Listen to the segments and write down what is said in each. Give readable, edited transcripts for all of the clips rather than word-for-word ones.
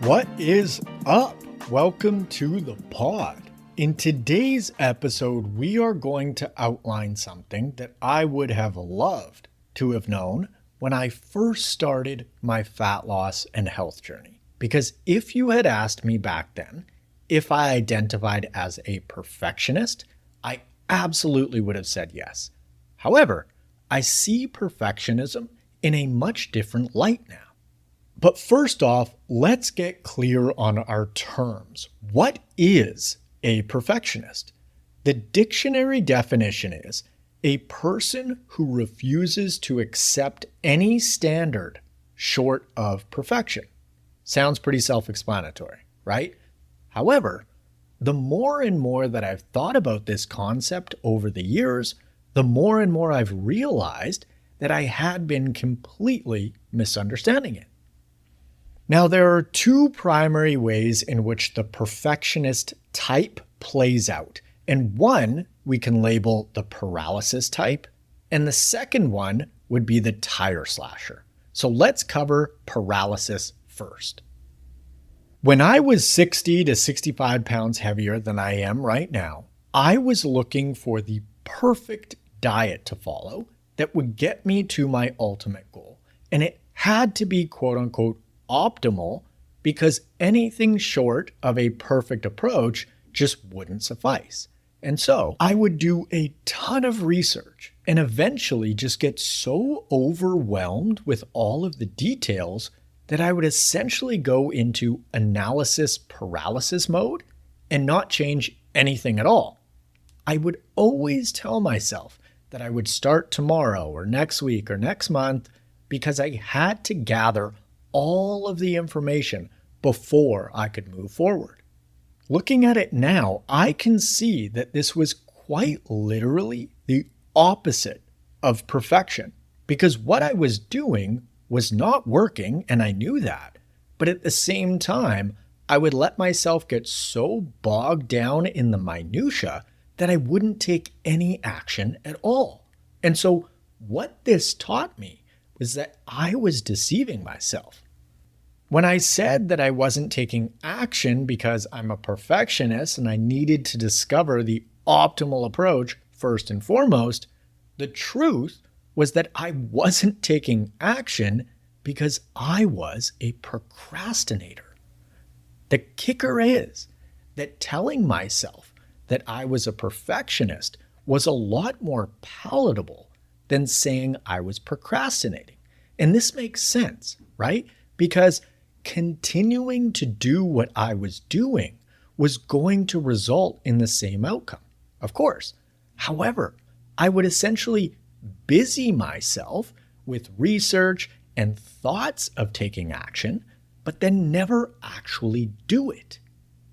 What is up? Welcome to the pod. In today's episode, we are going to outline something that I would have loved to have known when I first started my fat loss and health journey. Because if you had asked me back then if I identified as a perfectionist, I absolutely would have said yes. However, I see perfectionism in a much different light now. But first off, let's get clear on our terms. What is a perfectionist? The dictionary definition is a person who refuses to accept any standard short of perfection. Sounds pretty self-explanatory, right? However, the more and more that I've thought about this concept over the years, the more and more I've realized that I had been completely misunderstanding it. Now, there are two primary ways in which the perfectionist type plays out. And one we can label the paralysis type, and the second one would be the tire slasher. So let's cover paralysis first. When I was 60 to 65 pounds heavier than I am right now, I was looking for the perfect diet to follow that would get me to my ultimate goal. And it had to be quote unquote optimal, because anything short of a perfect approach just wouldn't suffice. And so I would do a ton of research and eventually just get so overwhelmed with all of the details that I would essentially go into analysis paralysis mode and not change anything at all. I would always tell myself that I would start tomorrow or next week or next month because I had to gather all of the information before I could move forward. Looking at it now, I can see that this was quite literally the opposite of perfection, because what I was doing was not working, and I knew that. But at the same time, I would let myself get so bogged down in the minutia that I wouldn't take any action at all. And so what this taught me was that I was deceiving myself. When I said that I wasn't taking action because I'm a perfectionist and I needed to discover the optimal approach first and foremost, the truth was that I wasn't taking action because I was a procrastinator. The kicker is that telling myself that I was a perfectionist was a lot more palatable than saying I was procrastinating. And this makes sense, right? Because continuing to do what I was doing was going to result in the same outcome, of course. However, I would essentially busy myself with research and thoughts of taking action, but then never actually do it.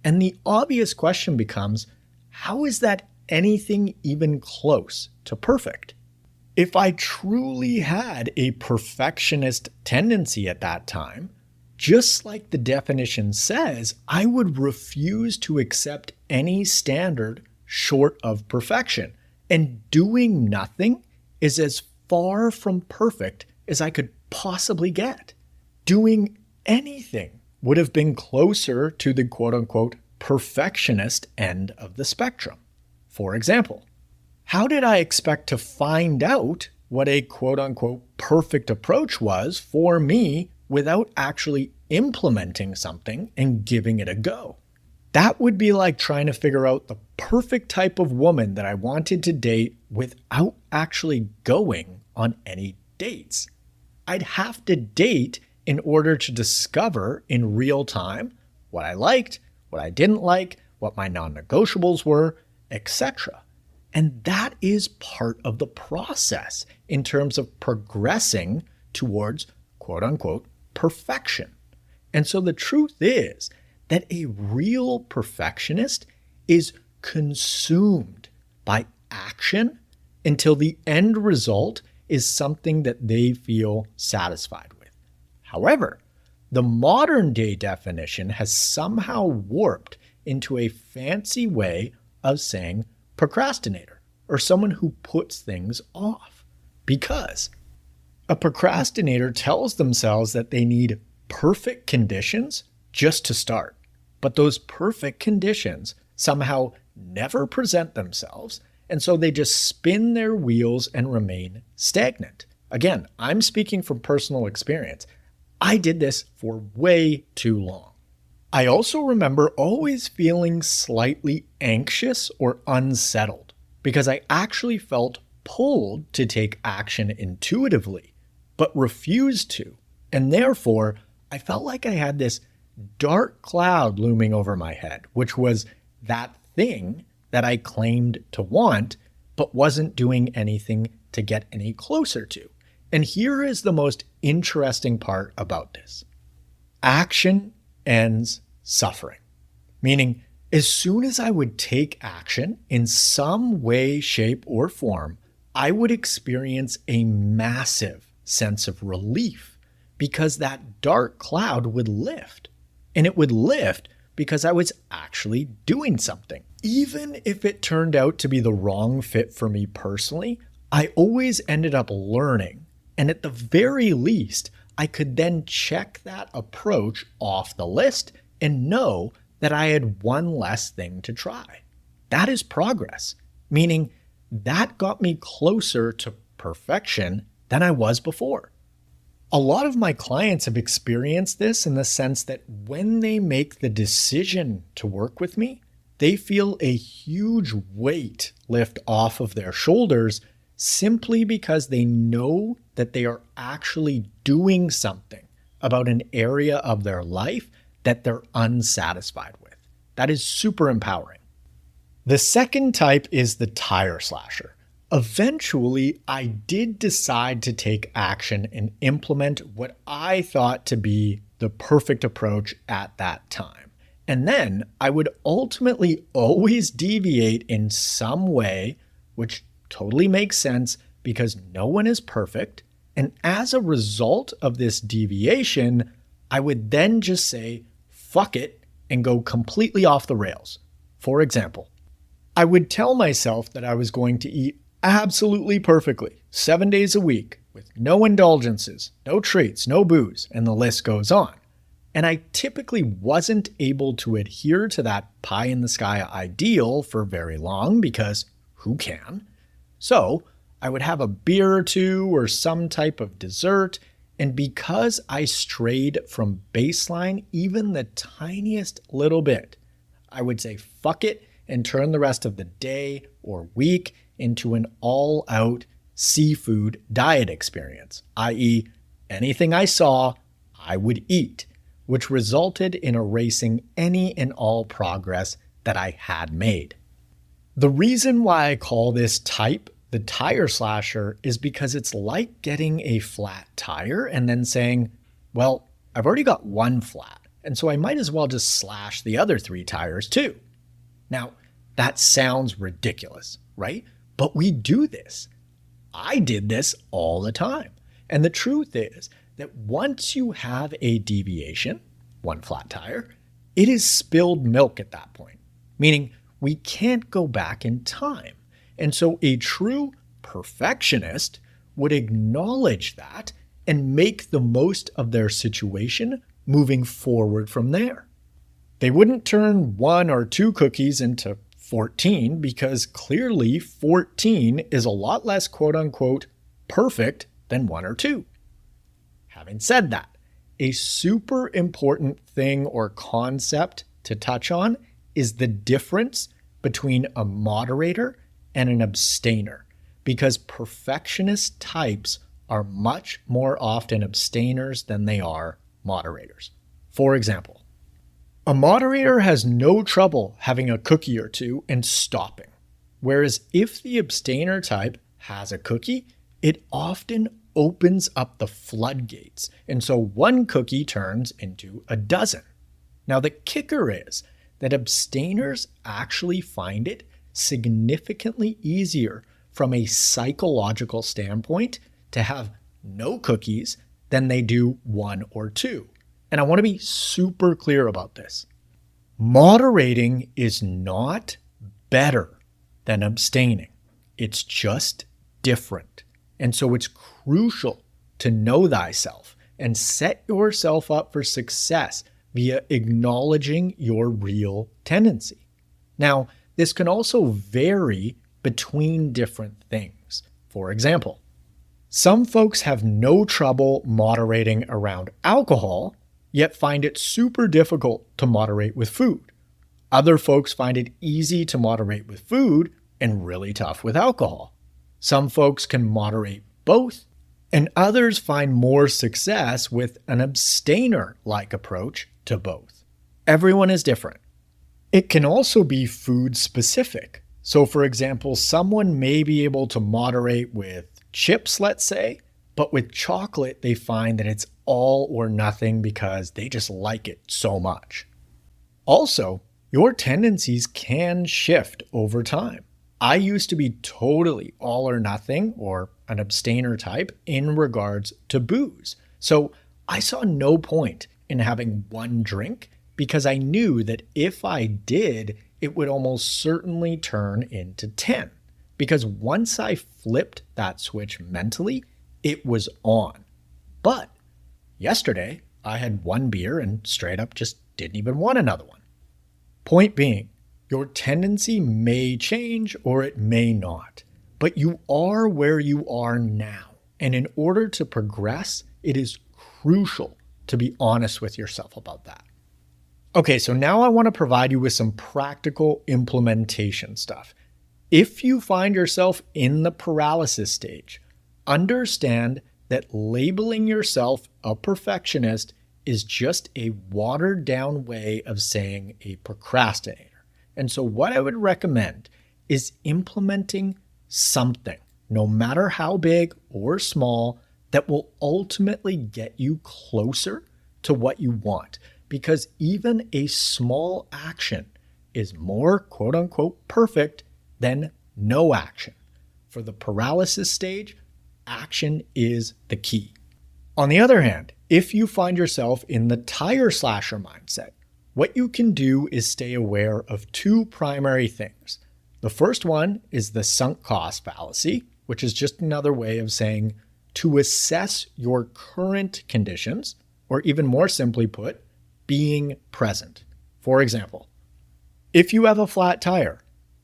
And the obvious question becomes, how is that anything even close to perfect? If I truly had a perfectionist tendency at that time, just like the definition says, I would refuse to accept any standard short of perfection. And doing nothing is as far from perfect as I could possibly get. Doing anything would have been closer to the quote-unquote perfectionist end of the spectrum. For example, how did I expect to find out what a quote-unquote perfect approach was for me without actually implementing something and giving it a go? That would be like trying to figure out the perfect type of woman that I wanted to date without actually going on any dates. I'd have to date in order to discover in real time what I liked, what I didn't like, what my non-negotiables were, etc. And that is part of the process in terms of progressing towards quote-unquote perfection. And so the truth is that a real perfectionist is consumed by action until the end result is something that they feel satisfied with. However, the modern day definition has somehow warped into a fancy way of saying procrastinator, or someone who puts things off, because a procrastinator tells themselves that they need perfect conditions just to start. But those perfect conditions somehow never present themselves, and so they just spin their wheels and remain stagnant. Again, I'm speaking from personal experience. I did this for way too long. I also remember always feeling slightly anxious or unsettled because I actually felt pulled to take action intuitively, but refused to. And therefore, I felt like I had this dark cloud looming over my head, which was that thing that I claimed to want, but wasn't doing anything to get any closer to. And here is the most interesting part about this. Action ends suffering. Meaning, as soon as I would take action in some way, shape, or form, I would experience a massive sense of relief because that dark cloud would lift. And it would lift because I was actually doing something. Even if it turned out to be the wrong fit for me personally, I always ended up learning. And at the very least, I could then check that approach off the list and know that I had one less thing to try. That is progress, meaning that got me closer to perfection than I was before. A lot of my clients have experienced this in the sense that when they make the decision to work with me, they feel a huge weight lift off of their shoulders simply because they know that they are actually doing something about an area of their life that they're unsatisfied with. That is super empowering. The second type is the tire slasher. Eventually, I did decide to take action and implement what I thought to be the perfect approach at that time. And then I would ultimately always deviate in some way, which totally makes sense because no one is perfect. And as a result of this deviation, I would then just say, fuck it, and go completely off the rails. For example, I would tell myself that I was going to eat absolutely perfectly, 7 days a week, with no indulgences, no treats, no booze, and the list goes on. And I typically wasn't able to adhere to that pie in the sky ideal for very long because who can? So I would have a beer or two or some type of dessert, and because I strayed from baseline even the tiniest little bit, I would say fuck it and turn the rest of the day or week into an all-out seafood diet experience, i.e., anything I saw, I would eat, which resulted in erasing any and all progress that I had made. The reason why I call this type the tire slasher is because it's like getting a flat tire and then saying, well, I've already got one flat, and so I might as well just slash the other 3 tires too. Now, that sounds ridiculous, right? But we do this. I did this all the time. And the truth is that once you have a deviation, one flat tire, it is spilled milk at that point, meaning we can't go back in time. And so a true perfectionist would acknowledge that and make the most of their situation moving forward from there. They wouldn't turn 1 or 2 cookies into 14 because clearly 14 is a lot less quote unquote perfect than 1 or 2. Having said that, a super important thing or concept to touch on is the difference between a moderator and an abstainer, because perfectionist types are much more often abstainers than they are moderators. For example, a moderator has no trouble having a cookie or 2 and stopping, whereas if the abstainer type has a cookie, it often opens up the floodgates, and so 1 cookie turns into a dozen. Now the kicker is that abstainers actually find it significantly easier from a psychological standpoint to have no cookies than they do 1 or 2. And I want to be super clear about this. Moderating is not better than abstaining. It's just different. And so it's crucial to know thyself and set yourself up for success via acknowledging your real tendency. Now, this can also vary between different things. For example, some folks have no trouble moderating around alcohol, yet find it super difficult to moderate with food. Other folks find it easy to moderate with food and really tough with alcohol. Some folks can moderate both, and others find more success with an abstainer-like approach to both. Everyone is different. It can also be food specific. So for example, someone may be able to moderate with chips, let's say, but with chocolate, they find that it's all or nothing because they just like it so much. Also, your tendencies can shift over time. I used to be totally all or nothing or an abstainer type in regards to booze. So I saw no point in having one drink because I knew that if I did, it would almost certainly turn into 10. Because once I flipped that switch mentally, it was on. But yesterday, I had one beer and straight up just didn't even want another one. Point being, your tendency may change or it may not, but you are where you are now. And in order to progress, it is crucial to be honest with yourself about that. Okay, so now I want to provide you with some practical implementation stuff. If you find yourself in the paralysis stage, understand that labeling yourself a perfectionist is just a watered down way of saying a procrastinator. And so what I would recommend is implementing something, no matter how big or small, that will ultimately get you closer to what you want. Because even a small action is more quote unquote perfect than no action. For the paralysis stage, action is the key. On the other hand, if you find yourself in the tire slasher mindset, what you can do is stay aware of two primary things. The first one is the sunk cost fallacy, which is just another way of saying to assess your current conditions, or even more simply put, being present. For example, if you have a flat tire,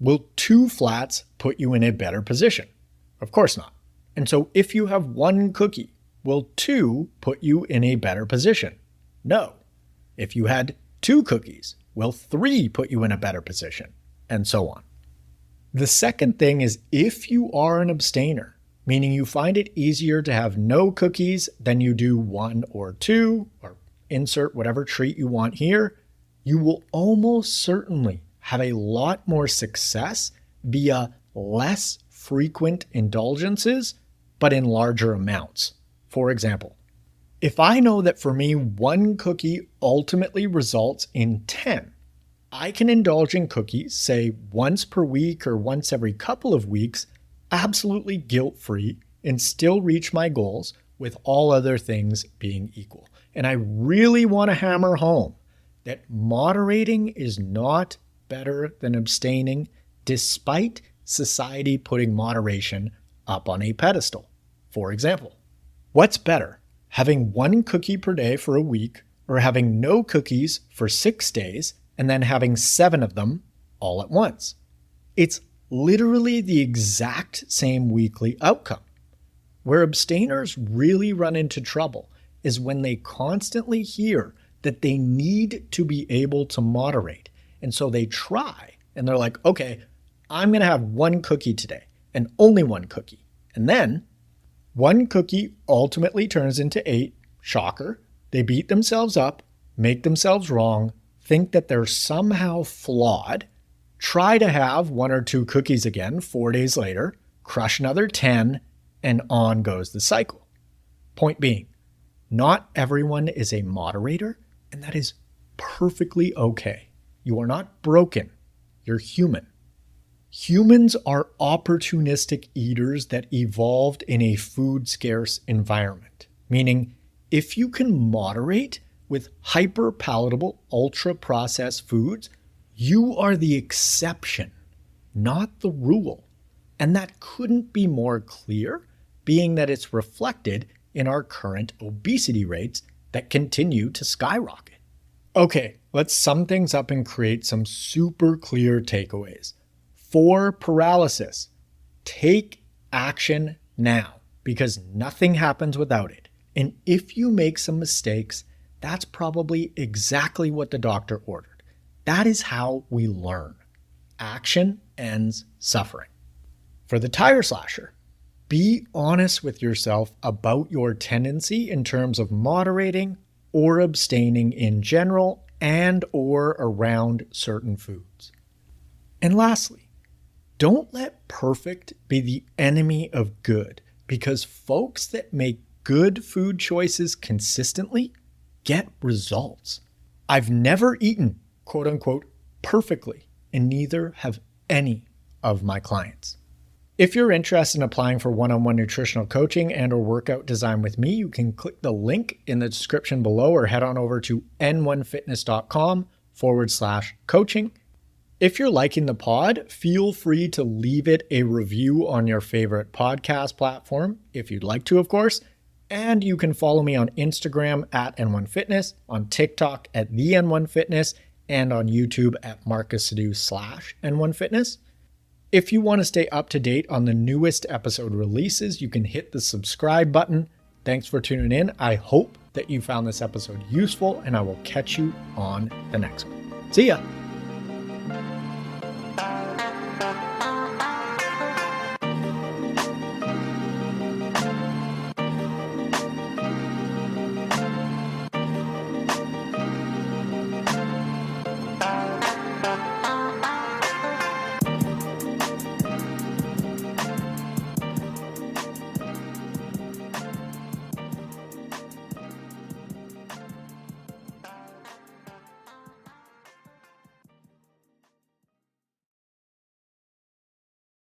will 2 flats put you in a better position? Of course not. And so if you have 1 cookie, will 2 put you in a better position? No. If you had 2 cookies, will 3 put you in a better position? And so on. The second thing is if you are an abstainer, meaning you find it easier to have no cookies than you do 1 or 2, or insert whatever treat you want here, you will almost certainly have a lot more success via less frequent indulgences, but in larger amounts. For example, if I know that for me 1 cookie ultimately results in 10, I can indulge in cookies, say once per week or once every couple of weeks, absolutely guilt-free, and still reach my goals with all other things being equal. And I really want to hammer home that moderating is not better than abstaining, despite society putting moderation up on a pedestal. For example, what's better, having 1 cookie per day for a week or having no cookies for 6 days and then having 7 of them all at once? It's literally the exact same weekly outcome. Where abstainers really run into trouble is when they constantly hear that they need to be able to moderate. And so they try and they're like, okay, I'm going to have 1 cookie today and only 1 cookie. And then 1 cookie ultimately turns into 8. Shocker. They beat themselves up, make themselves wrong, think that they're somehow flawed, try to have 1 or 2 cookies again 4 days later, crush another 10, and on goes the cycle. Point being, not everyone is a moderator, and that is perfectly okay. You are not broken. You're human. Humans are opportunistic eaters that evolved in a food-scarce environment, meaning if you can moderate with hyper-palatable, ultra-processed foods, you are the exception, not the rule. And that couldn't be more clear, being that it's reflected in our current obesity rates that continue to skyrocket. Okay, let's sum things up and create some super clear takeaways. For paralysis, take action now because nothing happens without it. And if you make some mistakes, that's probably exactly what the doctor ordered. That is how we learn. Action ends suffering. For the tire slasher, be honest with yourself about your tendency in terms of moderating or abstaining in general and or around certain foods. And lastly, don't let perfect be the enemy of good, because folks that make good food choices consistently get results. I've never eaten, quote unquote, perfectly, and neither have any of my clients. If you're interested in applying for one-on-one nutritional coaching and or workout design with me, you can click the link in the description below or head on over to n1fitness.com/coaching. If you're liking the pod, feel free to leave it a review on your favorite podcast platform, if you'd like to, of course. And you can follow me on Instagram at N1Fitness, on TikTok at the N1Fitness, and on YouTube at MarcusSadu/N1Fitness. If you want to stay up to date on the newest episode releases, you can hit the subscribe button. Thanks for tuning in. I hope that you found this episode useful, and I will catch you on the next one. See ya.